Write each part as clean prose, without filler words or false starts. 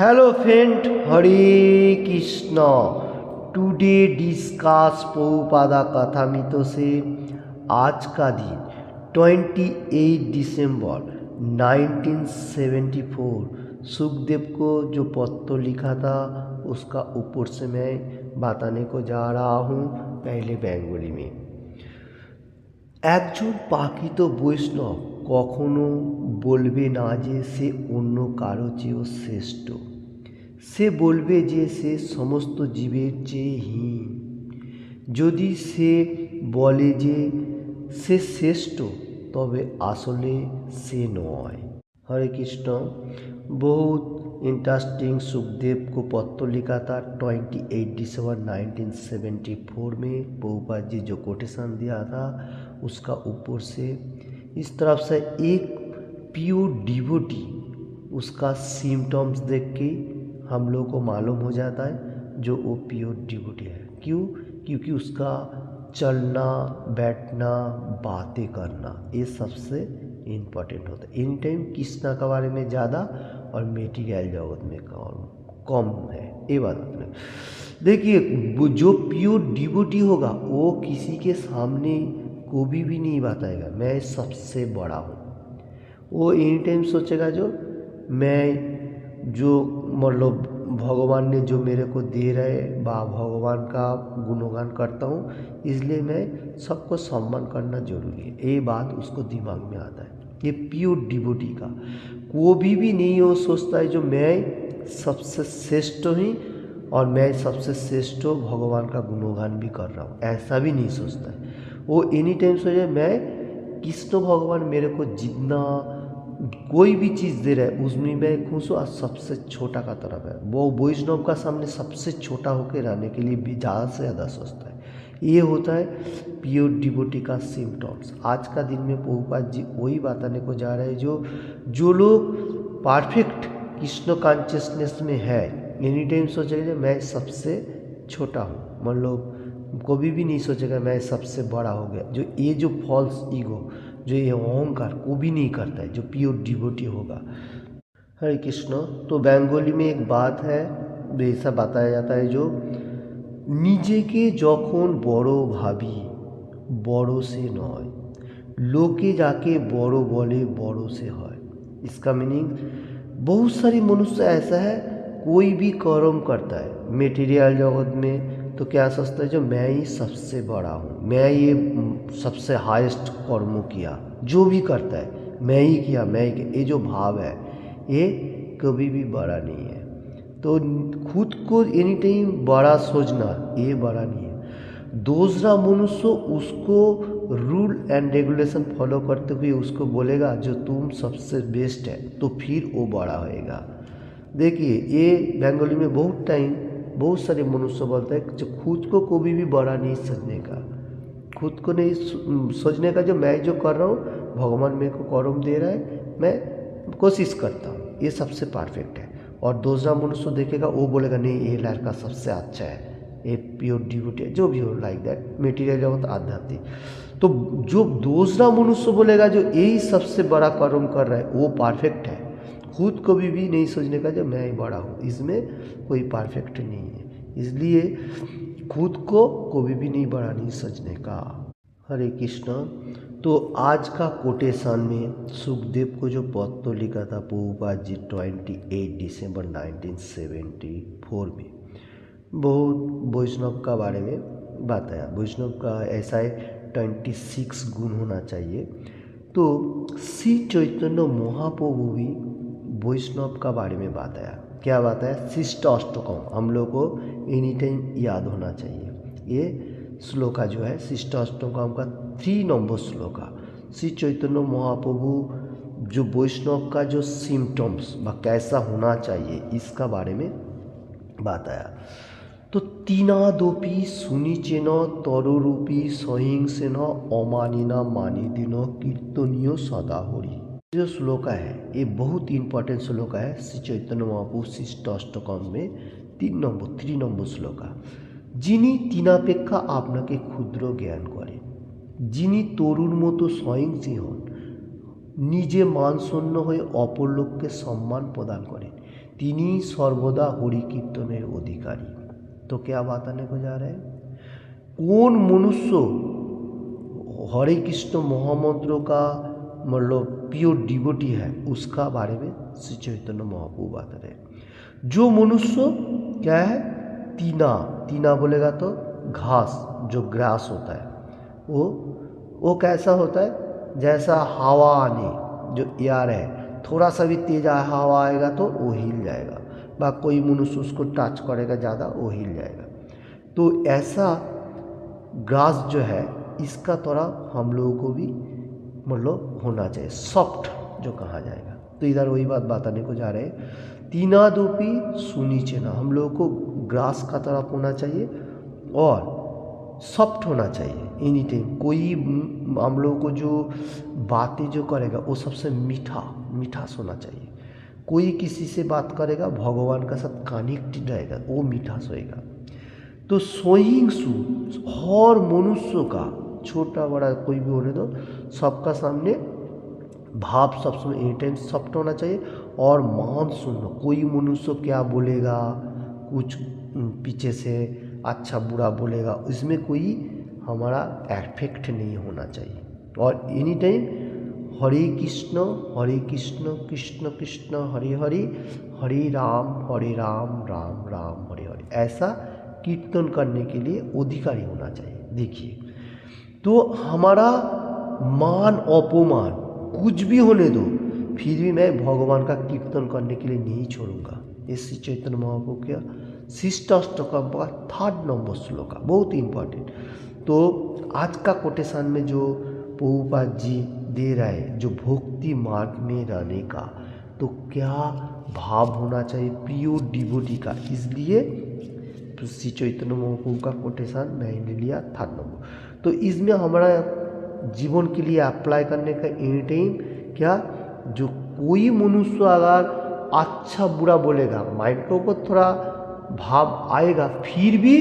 Hello friend, हरे Krishna. Today discuss Prabhupada कथामृत से आज का दिन 28 दिसंबर 1974 सुखदेव को जो पत्र लिखा था उसका ऊपर से मैं बताने को जा रहा हूँ। पहले बंगाली में। একজন পাকিত বৈষ্ণব কখনো বলবে না যে সে অন্য কারো চেয়েও শ্রেষ্ঠ। সে বলবে যে সে সমস্ত জীবের চেয়ে হীন। যদি সে বলে যে সে শ্রেষ্ঠ তবে আসলে সে নয়। हरे कृष्ण। बहुत इंटरेस्टिंग सुखदेव को पत्र लिखा था 28 दिसंबर 1974 में। प्रभुपाद जी जो कोटेशन दिया था उसका ऊपर से इस तरफ से एक प्योर डिवोटी उसका सिम्टम्स देख के हम लोग को मालूम हो जाता है जो वो प्योर डिवोटी है। क्यों? क्योंकि उसका चलना, बैठना, बातें करना ये सबसे इम्पोर्टेंट होता है। इन टाइम कृष्णा के बारे में ज़्यादा और मेटीरियल जगत में कम है। ये बात अपने देखिए, जो प्योर डिवोटी होगा वो किसी के सामने कभी भी नहीं बताएगा मैं सबसे बड़ा हूँ। वो एनी टाइम सोचेगा जो मैं जो मतलब भगवान ने जो मेरे को दे रहे बा भगवान का गुणगान करता हूँ, इसलिए मैं सबको सम्मान करना जरूरी है। ये बात उसको दिमाग में आता है। ये प्योर डिवोटी का कोई भी नहीं हो सोचता है जो मैं सबसे श्रेष्ठ हूँ और मैं सबसे श्रेष्ठ भगवान का गुणगान भी कर रहा हूँ, ऐसा भी नहीं सोचता है। वो एनी टाइम सोचे मैं कृष्ण भगवान मेरे को जितना कोई भी चीज़ दे रहा है उसमें मैं खुश हूँ और सबसे छोटा का तरफ है। वो वैष्णव का सामने सबसे छोटा होकर रहने के लिए भी ज़्यादा से ज़्यादा सोचता है। ये होता है प्योर डिवोटी का सिम्टम्स। आज का दिन में प्रभुपाद जी वही बताने को जा रहे हैं जो लोग परफेक्ट कृष्ण कॉन्शियसनेस में है एनी टाइम सोचेगा मैं सबसे छोटा हूँ, मतलब कभी भी नहीं सोचेगा मैं सबसे बड़ा हो गया। जो ये जो फॉल्स ईगो, जो ये अहंकार को भी नहीं करता है जो प्योर डिवोटी होगा। हरे कृष्ण। तो बंगाली में एक बात है ऐसा बताया जाता है जो নিজেকে যখন বড় ভাবি বড় से নয়, लोके जाके बड़ो बोले बड़ो से है। इसका मीनिंग बहुत सारी मनुष्य ऐसा है कोई भी कर्म करता है मेटीरियल जगत में तो क्या सोचता है जो मैं ही सबसे बड़ा हूँ, मैं ये सबसे हाईएस्ट कर्म किया, जो भी करता है मैं ही किया, मैं ही किया। ये जो भाव है ये कभी भी बड़ा नहीं है। तो खुद को एनी टाइम बड़ा सोचना ये बड़ा नहीं है। दूसरा मनुष्य उसको रूल एंड रेगुलेशन फॉलो करते हुए उसको बोलेगा जो तुम सबसे बेस्ट है तो फिर वो बड़ा होएगा। देखिए ये बंगाली में बहुत सारे मनुष्य बोलते हैं जो खुद को कभी भी बड़ा नहीं समझने का, खुद को नहीं सोचने का जो मैं जो कर रहा हूँ भगवान मेरे को कर्म दे रहा है, मैं कोशिश करता हूँ, ये सबसे परफेक्ट है। और दूसरा मनुष्य देखेगा वो बोलेगा नहीं ये लड़का सबसे अच्छा है, ये प्योर डिवोटी है, जो भी हो लाइक दैट मेटीरियल जगत आध्यात्मिक। तो जो दूसरा मनुष्य बोलेगा जो यही सबसे बड़ा कर्म कर रहा है वो परफेक्ट है। खुद कभी भी नहीं सोचने का जो मैं ही बड़ा हूँ, इसमें कोई परफेक्ट नहीं है। इसलिए खुद को कभी भी नहीं बड़ा नहीं सोचने का। हरे कृष्ण। तो आज का कोटेशन में सुखदेव को जो पत्र लिखा था प्रभुपाद जी 28 दिसंबर 1974 में बहुत वैष्णव का बारे में बताया। वैष्णव का ऐसा है 26 गुण होना चाहिए। तो श्री चैतन्य महाप्रभु भी वैष्णव का बारे में बताया। क्या बताया? शिष्ट अष्टकम हम लोग को एनी टाइम याद होना चाहिए। ये श्लोका जो है शिष्ट अष्टकम का 3 नंबर श्लोका श्री चैतन्य महाप्रभु जो वैष्णव का जो सिम्टम्स कैसा होना चाहिए इसका बारे में बताया। तो तीनादोपी सुनिचेन तरुरूपी सहिंसेन अमानिना मानिदिन कीर्तनीय सदाहरि। जो श्लोका है ये बहुत इंपॉर्टेंट श्लोका है श्री चैतन्य महाप्रभु शिष्ट अष्टकम में 3 नंबर श्लोका। যিনি তিনাপেক্ষা আপনাকে ক্ষুদ্র জ্ঞান করেন, যিনি তরুর মতো সহিংসী হন, নিজে মানশূন্য হয়ে অপর লোককে সম্মান প্রদান করেন, তিনি सर्वदा हरि कीर्तनेर अधिकारी। तो क्या बात आने को जा रहा है, कौन मनुष्य हरे कृष्ण महामंत्र का मतलब प्योर डिवोटी है, उसका बारे में श्री चैतन्य महाप्रभु बता रहे हैं। जो मनुष्य क्या है, तीना, तीना बोलेगा तो घास, जो ग्रास होता है, वो कैसा होता है, जैसा हवा आने, जो एयर है, थोड़ा सा भी तेज हवा आएगा तो वो हिल जाएगा, बा कोई मनुष्य उसको टच करेगा ज़्यादा वो हिल जाएगा। तो ऐसा ग्रास जो है, इसका थोड़ा हम लोगों को भी मतलब होना चाहिए, सॉफ्ट जो कहा जाएगा। तो इधर वही बात बताने को जा रहे हैं, तीनादोपी सुनीचेना, हम लोगों को ग्रास का तरफ होना चाहिए और सॉफ्ट होना चाहिए एनी टाइम। कोई हम लोगों को जो बातें जो करेगा वो सबसे मीठास होना चाहिए। कोई किसी से बात करेगा भगवान का साथ कनेक्टेड रहेगा, वो मीठास होएगा। तो सोइंगसु हर मनुष्य का, छोटा बड़ा कोई भी होने दो, सबका सामने भाव सब समय एनी टाइम सॉफ्ट होना चाहिए और मान सुनना, कोई मनुष्य क्या बोलेगा, कुछ पीछे से अच्छा बुरा बोलेगा, इसमें कोई हमारा एफेक्ट नहीं होना चाहिए। और एनी टाइम हरे कृष्ण कृष्ण कृष्ण हरे हरे, हरे राम राम राम हरे हरे, ऐसा कीर्तन करने के लिए अधिकारी होना चाहिए। देखिए, तो हमारा मान अपमान कुछ भी होने दो, फिर भी मैं भगवान का कीर्तन करने के लिए नहीं छोड़ूंगा। ये श्री चैतन्य महाप्रभु का शिष्टाष्टकम का 3rd नंबर श्लोक, बहुत इंपॉर्टेंट। तो आज का कोटेशन में जो प्रभुपाद जी दे रहा है, जो भक्ति मार्ग में रहने का, तो क्या भाव होना चाहिए प्योर डिवोटी का, इसलिए श्री चैतन्य महाप्रभु का कोटेशन मैंने लिया 3rd नंबर। तो इसमें हमारा जीवन के लिए अप्लाई करने का एनी टाइम क्या, जो कोई मनुष्य अगर अच्छा बुरा बोलेगा, माइंड के ऊपर थोड़ा भाव आएगा, फिर भी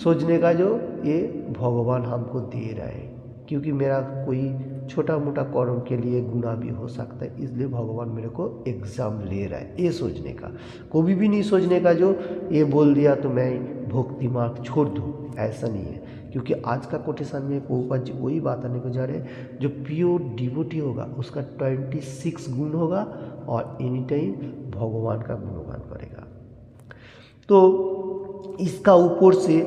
सोचने का जो ये भगवान हमको दे रहा है, क्योंकि मेरा कोई छोटा मोटा कर्म के लिए गुनाह भी हो सकता है, इसलिए भगवान मेरे को एग्ज़ाम ले रहा है, ये सोचने का। कभी भी नहीं सोचने का जो ये बोल दिया तो मैं भक्ति मार्ग छोड़ दूँ, ऐसा नहीं है। क्योंकि आज का कोटेशन में प्रभुपाद जी वही बात आने को जा रहे हैं, जो प्योर डिवोटी होगा उसका 26 गुण होगा और एनी टाइम भगवान का गुणगान करेगा। तो इसका ऊपर से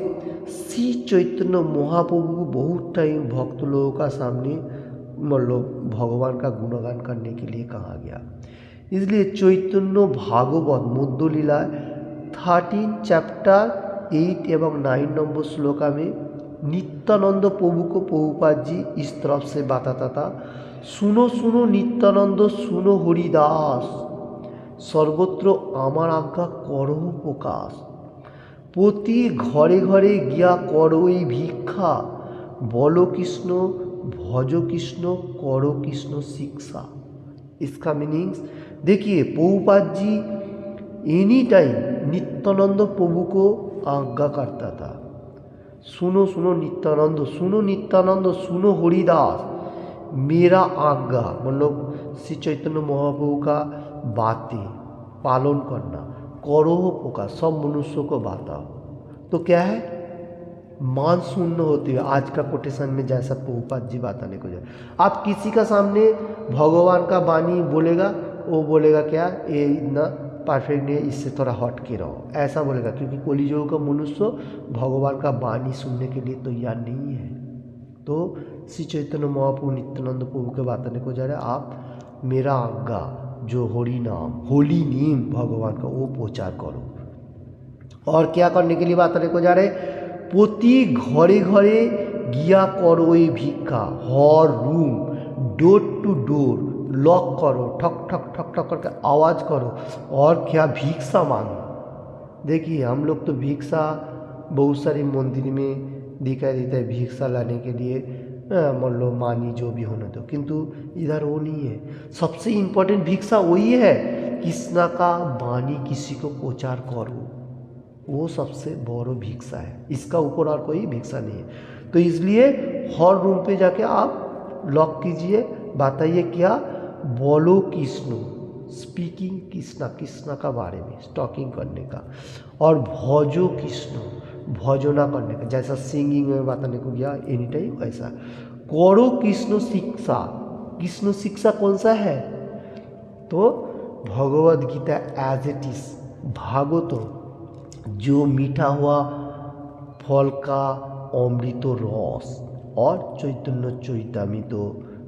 श्री चैतन्य महाप्रभु को बहुत टाइम भक्त लोगों का सामने मतलब भगवान का गुणगान करने के लिए कहा गया। इसलिए चैतन्य भागवत मध्य लीला 13 चैप्टर 8 एवं 9 नंबर श्लोका में नित्यानंद प्रभु को प्रभुपाद जी इस तरफ से बताता था, सुनो सुनो नित्यानंद सुनो हरिदास, सर्वत्र आमार आज्ञा करो प्रकाश, प्रति घरे घरे गिया करोई भिक्षा, बोलो कृष्ण भजो कृष्ण करो कृष्ण शिक्षा। इसका मीनिंग्स देखिए, प्रभुपाद जी एनी टाइम नित्यानंद प्रभु को आज्ञा करता था, सुनो सुनो नित्यानंद सुनो हरिदास, मेरा आज्ञा मतलब श्री चैतन्य महाप्रभु का बातें पालन करना, करो प्रकाश, सब मनुष्यों को बताओ। तो क्या है, मान शून्य होती है। आज का कोटेशन में जैसा प्रभुपाद जी बताने को जाए, आप किसी का सामने भगवान का वाणी बोलेगा, वो बोलेगा क्या ये इतना परफेक्ट नहीं है, इससे थोड़ा हट के रहो, ऐसा बोलेगा, क्योंकि कलियुग का मनुष्य भगवान का वाणी सुनने के लिए तैयार नहीं है। तो श्री चैतन्य महाप्रभु नित्यानंद प्रभु के बताने को जा रहे हैं, आप मेरा आज्ञा जो हरि नाम होली नेम भगवान का वो प्रचार करो। और क्या करने के लिए बताने को जा रहे हैं, प्रति घरे घरे गिया करो भिक्षा, हर room door to door lock करो, ठक ठक ठक ठक करके आवाज़ करो और क्या भिक्षा मांगो। देखिए, हम लोग तो भिक्षा बहुत सारे मंदिर में दिखाई देता है भिक्षा लाने के लिए, मान लो मानी जो भी होने दो, किंतु इधर वो नहीं है। सबसे इम्पोर्टेंट भिक्षा वही है, कृष्णा का वाणी किसी को प्रचार करो, वो सबसे बड़ा भिक्षा है, इसका ऊपर और कोई भिक्षा नहीं है। तो इसलिए हर रूम पे जाके आप लॉक कीजिए, बताइए क्या, बोलो कृष्ण, स्पीकिंग कृष्णा, कृष्णा का बारे में टॉकिंग करने का, और भजो कृष्ण, भजना करने का, जैसा सिंगिंग में बताने को गया एनी टाइम वैसा। करो कृष्ण शिक्षा, कृष्ण शिक्षा कौन सा है? तो Bhagavad Gita as it is, Bhagwat जो मीठा हुआ फल का अमृत रस, और चैतन्य चैतामृत,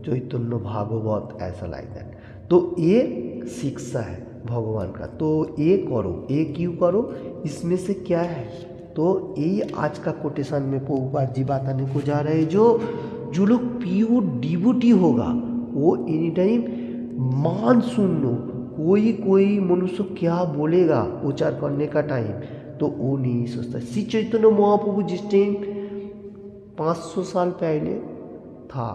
चैतन्य भागवत, ऐसा लाइक दैट। तो ये शिक्षा है भगवान का, तो ये करो, ये क्यों करो, इसमें से क्या है? तो यही आज का कोटेशन में प्रभुपाद जी बताने को जा रहे हैं। जो लोग प्योर डिवोटी होगा वो एनी टाइम मान सुन लो, कोई मनुष्य क्या बोलेगा उच्चार करने का टाइम, तो वो नहीं सोचता। श्री चैतन्य महाप्रभु जिस टाइम 500 साल पहले था,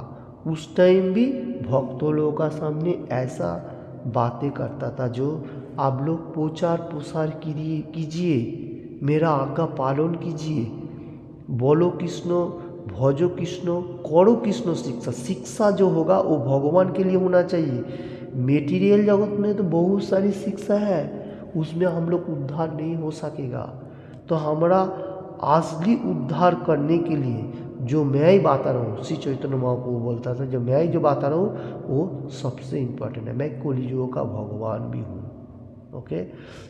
उस टाइम भी भक्तों लोगों का सामने ऐसा बातें करता था, जो आप लोग प्रचार प्रसार कीजिए, मेरा आज्ञा पालन कीजिए, बोलो कृष्ण, भजो कृष्ण, करो कृष्ण शिक्षा। शिक्षा जो होगा वो भगवान के लिए होना चाहिए। मेटीरियल जगत में तो बहुत सारी शिक्षा है, उसमें हम लोग उद्धार नहीं हो सकेगा। तो हमारा असली उद्धार करने के लिए जो मैं ही बता रहा हूँ, श्री चैतन्य महाप्रभु बोलता था, जो मैं ही जो बता रहा हूँ वो सबसे इम्पोर्टेंट है। मैं कलियुग का भगवान भी हूँ। ओके,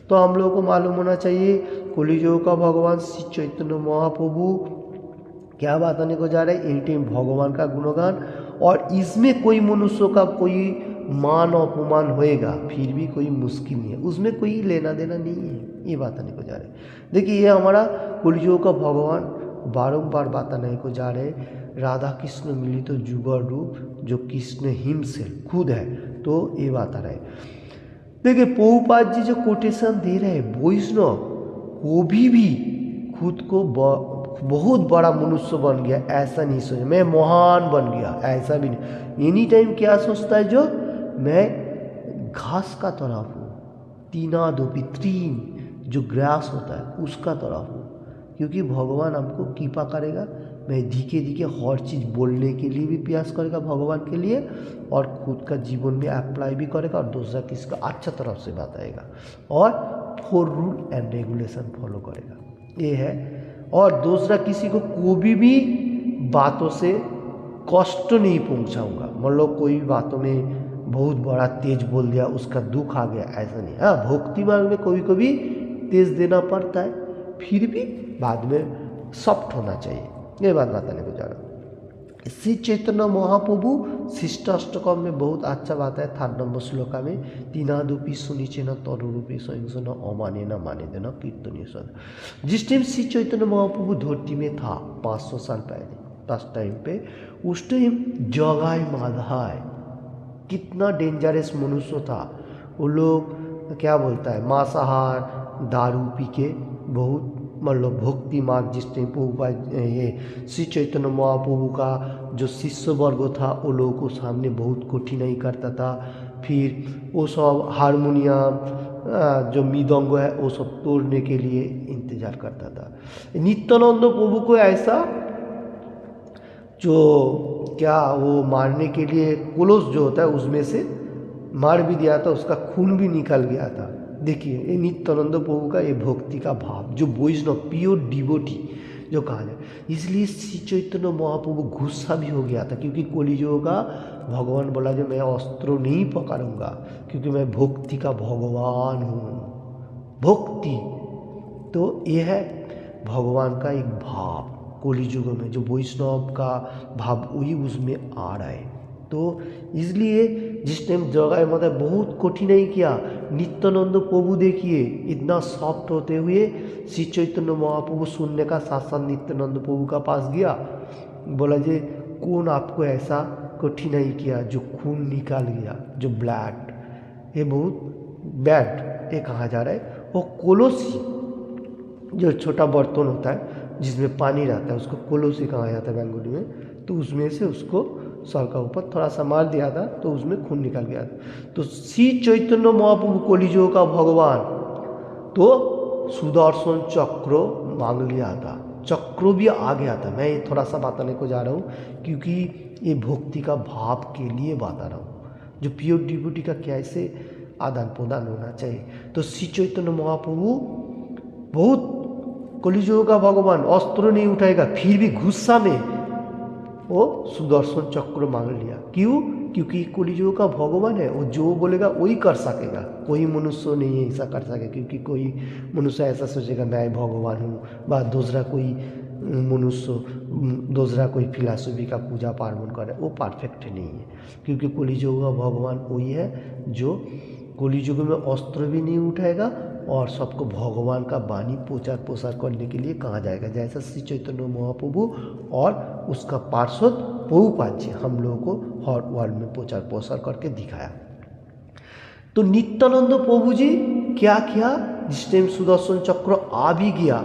तो हम लोगों को मालूम होना चाहिए कलियुग का भगवान श्री चैतन्य महाप्रभु क्या बताने को जा रहे हैं, एनी टाइम भगवान का गुणगान, और इसमें कोई मनुष्य का कोई मान अपमान होएगा फिर भी कोई मुश्किल नहीं है, उसमें कोई लेना देना नहीं है, ये बताने को जा रहे हैं। देखिए ये हमारा कलियुग का भगवान बारंबार बताने को जा रहे हैं, राधा कृष्ण मिलित तो जुगल रूप, जो कृष्ण हिमसेल्फ खुद है, तो ये बता रहे। देखिए प्रभुपाद जी जो कोटेशन दे रहे हैं, वैष्णव कभी भी खुद को बहुत बड़ा मनुष्य बन गया ऐसा नहीं सोचे, मैं महान बन गया ऐसा भी नहीं। एनी टाइम क्या सोचता है, जो मैं घास का तरफ हूँ, तीना दोपी तीन जो ग्रास होता है उसका तरफ हूँ, क्योंकि भगवान हमको कृपा करेगा। मैं धीके धीके हर चीज़ बोलने के लिए भी प्रयास करेगा भगवान के लिए, और खुद का जीवन में अप्लाई भी करेगा, और दूसरा किसी का अच्छा तरफ से बताएगा, और four rule and regulation follow करेगा, ये है। और दूसरा किसी को कोई भी बातों से कष्ट नहीं पहुंचाऊंगा। मान लो कोई बातों में बहुत बड़ा तेज बोल दिया, उसका दुख आ गया, ऐसा नहीं। हाँ, भक्ति मार्ग में कभी कभी तेज देना पड़ता है, फिर भी बाद में सॉफ्ट होना चाहिए, ये बात बताने को जा रहा हूँ। श्री चैतन्य महाप्रभु शिष्टाष्टकम में बहुत अच्छा बात है, 3 नंबर श्लोका में, तीनादुपी सुनिचे न तरुरूपी स्वयं न अमाने न माने देना कीर्तनीय स्वर। जिस टाइम श्री चैतन्य महाप्रभु धरती में था 500 साल पहले, उस टाइम पे, उस टाइम जगाई माधाय कितना डेंजरस मनुष्य था। वो लोग क्या बोलता है, मांसाहार दारू पी के बहुत मतलब भक्ति मार्ग, जिस टाइम प्रभुपाद ये श्री चैतन्य महाप्रभु का जो शिष्य वर्ग था वो लोगों को सामने बहुत कठिनाई करता था। फिर वो सब हारमोनियम जो मृदंग है वो सब तोड़ने के लिए इंतजार करता था। नित्यानंद प्रभु को ऐसा जो क्या वो मारने के लिए कुलोस जो होता है उसमें से मार भी दिया था, उसका खून भी निकल गया था। देखिए ये नित्यानंद प्रभु का ये भक्ति का भाव, जो वैष्णव प्योर डिवोटी जो कहा जाए। इसलिए श्री चैतन्य महाप्रभु गुस्सा भी हो गया था, क्योंकि कलियुग का भगवान बोला जो मैं अस्त्र नहीं पकड़ूंगा, क्योंकि मैं भक्ति का भगवान हूँ। भक्ति तो ये है भगवान का एक भाव कलियुग में, जो वैष्णव का भाव वही उसमें आ रहा है। तो इसलिए जिस टाइम जगह मतलब बहुत कठिनाई किया, नित्यानंद प्रभु देखिए इतना सॉफ्ट होते हुए श्री चैतन्य महाप्रभु सुनने का साथ साथ नित्यानंद प्रभु का पास गया, बोला जे कौन आपको ऐसा कठिनाई किया जो खून निकाल गया, जो ब्लड, ये बहुत बैड ये कहा जा रहा है। वो कोलोसी जो छोटा बर्तन होता है जिसमें पानी रहता है उसको कोलोसी कहा जाता है बंगाली में, तो उसमें से उसको सर का ऊपर थोड़ा सा मार दिया था तो उसमें खून निकल गया था। तो श्री चैतन्य महाप्रभु कलियुग का भगवान तो सुदर्शन चक्र मांग लिया था, चक्र भी आ गया था। मैं ये थोड़ा सा बताने को जा रहा हूँ क्योंकि ये भक्ति का भाव के लिए बता रहा हूँ। जो प्योर डिवोटी का कैसे आदान प्रदान होना चाहिए। तो श्री चैतन्य महाप्रभु बहुत कलियुग का भगवान अस्त्र नहीं उठाएगा, फिर भी गुस्सा में वो सुदर्शन चक्र मांग लिया। क्यों? क्योंकि कलियुग का भगवान है, वो जो बोलेगा वही कर सकेगा। कोई मनुष्य नहीं ऐसा कर सके, क्योंकि कोई मनुष्य ऐसा सोचेगा मैं भगवान हूँ, व दूसरा कोई मनुष्य दूसरा कोई फिलासफी का पूजा पार्वण करे, वो परफेक्ट नहीं है। क्योंकि कलियुग का भगवान वही है जो कलियुग में अस्त्र भी नहीं उठाएगा और सबको भगवान का वाणी प्रचार प्रसार करने के लिए कहा जाएगा। जैसा श्री चैतन्य महाप्रभु और उसका पार्षद प्रभुपाद जी हम लोगों को हर वर्ल्ड में प्रचार प्रसार करके दिखाया। तो नित्यानंद प्रभु जी क्या किया, जिस टाइम सुदर्शन चक्र आ भी गया,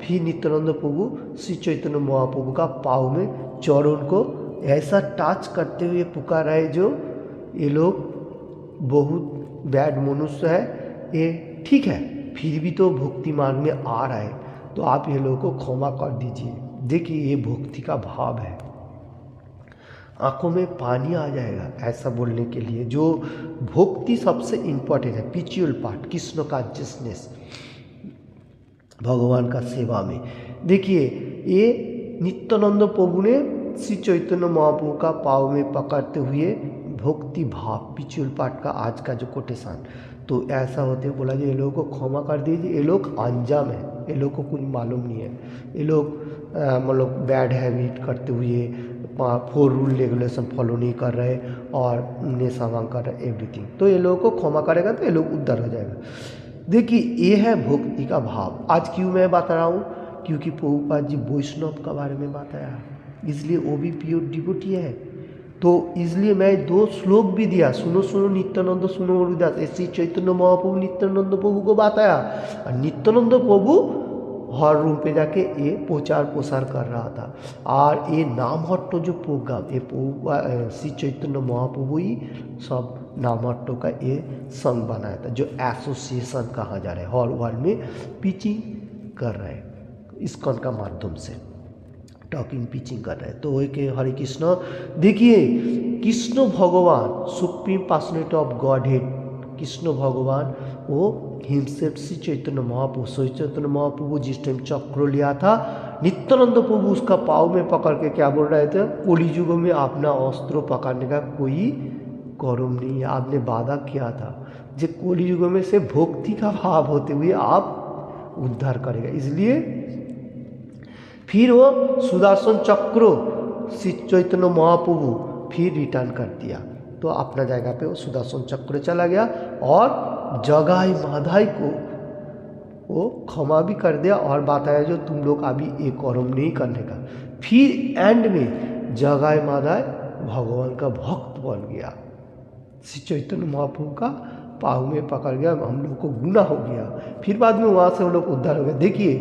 फिर नित्यानंद प्रभु श्री चैतन्य महाप्रभु का पाँव में चरण को ऐसा टच करते हुए पुकार रहे, जो ये लोग बहुत बैड मनुष्य है, ये ठीक है फिर भी तो भक्ति मार्ग में आ रहा है, तो आप ये लोगों को क्षमा कर दीजिए। देखिए ये भक्ति का भाव है, आंखों में पानी आ जाएगा ऐसा बोलने के लिए। जो भक्ति सबसे इम्पोर्टेंट है, स्पिरिचुअल पार्ट, कृष्ण कॉन्शियसनेस, भगवान का सेवा में। देखिए ये नित्यानंद प्रभु ने श्री चैतन्य महाप्रभु का पाँव में पकड़ते हुए भक्ति भाव पिछुल पाठ का आज का जो कोटेशन, तो ऐसा होते बोला जी ये लोगों को क्षमा कर दीजिए, ये लोग अंजाम है, ये लोग को कुछ मालूम नहीं है, ये लोग मतलब बैड हैबिट करते हुए 4 रूल रेगुलेशन फॉलो नहीं कर रहे और नशा भांग कर रहे एवरीथिंग, तो ये लोगों को क्षमा करेगा तो ये लोग उद्धार हो जाएगा। देखिए ये है भक्ति का भाव। आज क्यों मैं बता रहा हूँ, क्योंकि प्रभुपाद जी वैष्णव का बारे में बताया, इसलिए वो भी प्योर डिवोटी है। तो इसलिए मैं 2 श्लोक भी दिया, सुनो सुनो नित्यानंद सुनो हरिदास, ऐसे चैतन्य महाप्रभु नित्यानंद प्रभु को बताया। और नित्यानंद प्रभु हर रूम पे जाके ये प्रचार प्रसार कर रहा था। और ये नामहट्ट जो प्रोग्राम, ये श्री चैतन्य महाप्रभु ही सब नामहट्ट का ये संघ बनाया था, जो एसोसिएशन कहा जा रहा है, हर वर्ल्ड में पिचिंग कर रहा है इस्कॉन का माध्यम से, टॉकिंग पिचिंग कर रहे हैं। तो एक हरे कृष्ण, देखिए कृष्ण भगवान supreme personality of God head, Krishna भगवान वो हिमसेल्फ श्री चैतन्य महाप्रभु, श्री चैतन्य महाप्रभु जिस टाइम चक्र लिया था, नित्यानंद प्रभु उसका पाँव में पकड़ के क्या बोल रहे थे, कलियुग में अपना अस्त्र पकड़ने का कोई कर्म नहीं है, आपने वादा किया था जो कलियुग में से भक्ति का भाव होते हुए आप उद्धार करेगा। इसलिए फिर वो सुदर्शन चक्र श्री चैतन्य महाप्रभु फिर रिटर्न कर दिया, तो अपना जगह पे वो सुदर्शन चक्र चला गया और जगाई माधाई को वो क्षमा भी कर दिया और बताया जो तुम लोग अभी एक कर्म नहीं करने का। फिर एंड में जगाई माधाई भगवान का भक्त बन गया, श्री चैतन्य महाप्रभु का पाँव में पकड़ गया, हम लोग को गुनाह हो गया, फिर बाद में वहाँ से हम लोग उद्धार हो गए। देखिए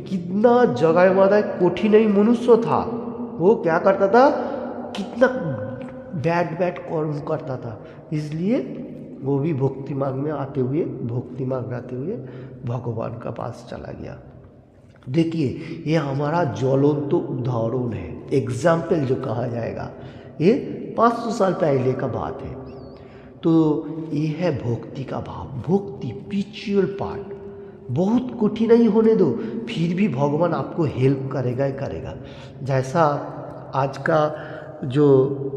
कितना जगाई माधाई कठिन ही मनुष्य था, वो क्या करता था, कितना बैड कर्म करता था, इसलिए वो भी भक्ति मार्ग में आते हुए, भक्ति मार्ग आते हुए भगवान का पास चला गया। देखिए ये हमारा ज्वलंत उदाहरण है, एग्जाम्पल जो कहा जाएगा, ये 500 साल पहले का बात है। तो ये है भक्ति का भाव, भक्ति स्पिरिचुअल पार्ट। बहुत कठिनाई होने दो, फिर भी भगवान आपको हेल्प करेगा ही करेगा। जैसा आज का जो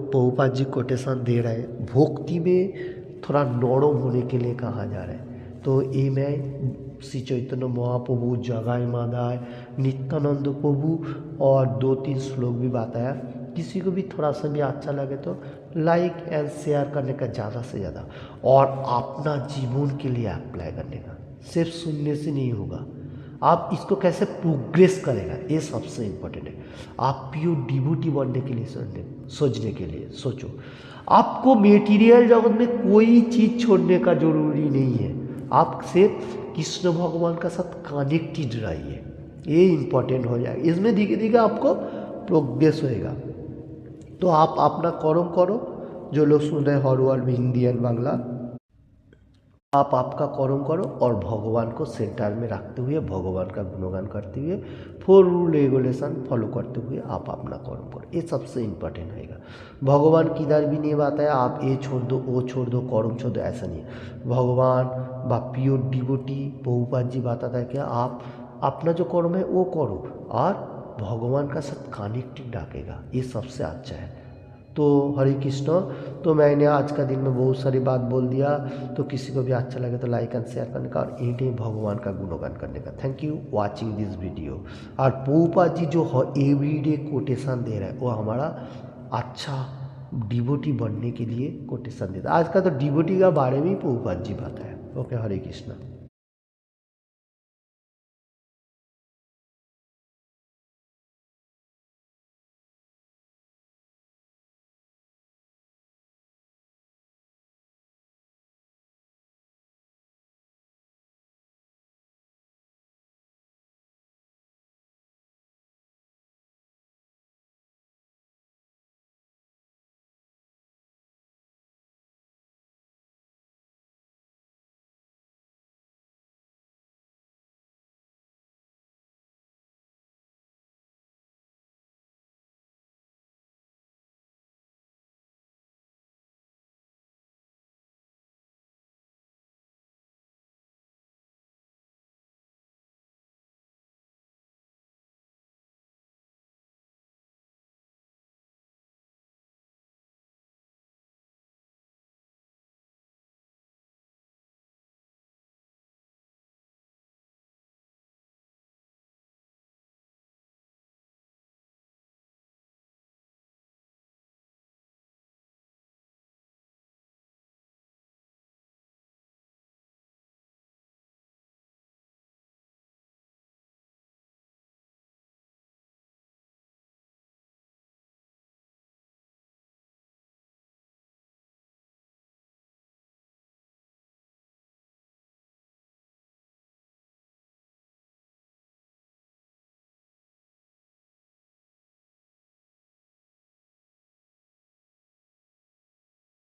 प्रभुपाद जी कोटेशन दे रहे हैं, भक्ति में थोड़ा नरम होने के लिए कहा जा रहा है। तो ये मैं श्री चैतन्य महाप्रभु, जगाई माधाई, नित्यानंद प्रभु और 2-3 श्लोक भी बताया। किसी को भी थोड़ा सा भी अच्छा लगे तो लाइक एंड शेयर करने का ज़्यादा से ज़्यादा, और अपना जीवन के लिए अप्लाई करने का। सिर्फ सुनने से नहीं होगा, आप इसको कैसे प्रोग्रेस करेगा ये सबसे इम्पोर्टेंट है। आप प्योर डिवोटी बनने के लिए सोचने के लिए सोचो। आपको मेटीरियल जगत में कोई चीज़ छोड़ने का जरूरी नहीं है, आप सिर्फ कृष्ण भगवान का साथ कनेक्टेड रहिए, ये इम्पोर्टेंट हो जाएगा। इसमें धीरे धीरे आपको प्रोग्रेस होएगा। तो आप अपना कर्म करो। जो लोग सुन रहे हैं हर वर्ल्ड में, हिंदी एंड बांग्ला, आप आपका कर्म करो और भगवान को सेंटर में रखते हुए भगवान का गुणगान करते हुए 4 रूल रेगुलेशन फॉलो करते हुए आप अपना कर्म करो, ये सबसे इम्पोर्टेंट रहेगा। भगवान किधर भी नहीं बात है आप ये छोड़ दो वो छोड़ दो कर्म छोड़ दो, ऐसा नहीं है। भगवान व प्योर डिवोटी प्रभुपाद जी बताता है कि आप अपना जो कर्म है वो करो और भगवान का साथ कनेक्टिंग रखेगा, ये सबसे अच्छा है। तो हरे कृष्ण। तो मैंने आज का दिन में बहुत सारी बात बोल दिया, तो किसी को भी अच्छा लगे तो लाइक एंड शेयर करने का और एनी टाइम भगवान का गुणगान करने का। Thank you watching this video. और प्रभुपाद जी जो एवरीडे कोटेशन दे रहे हैं वो हमारा अच्छा डिवोटी बनने के लिए कोटेशन देता है। आज का तो डिवोटी का बारे में ही प्रभुपाद जी बताया। ओके, हरे कृष्ण।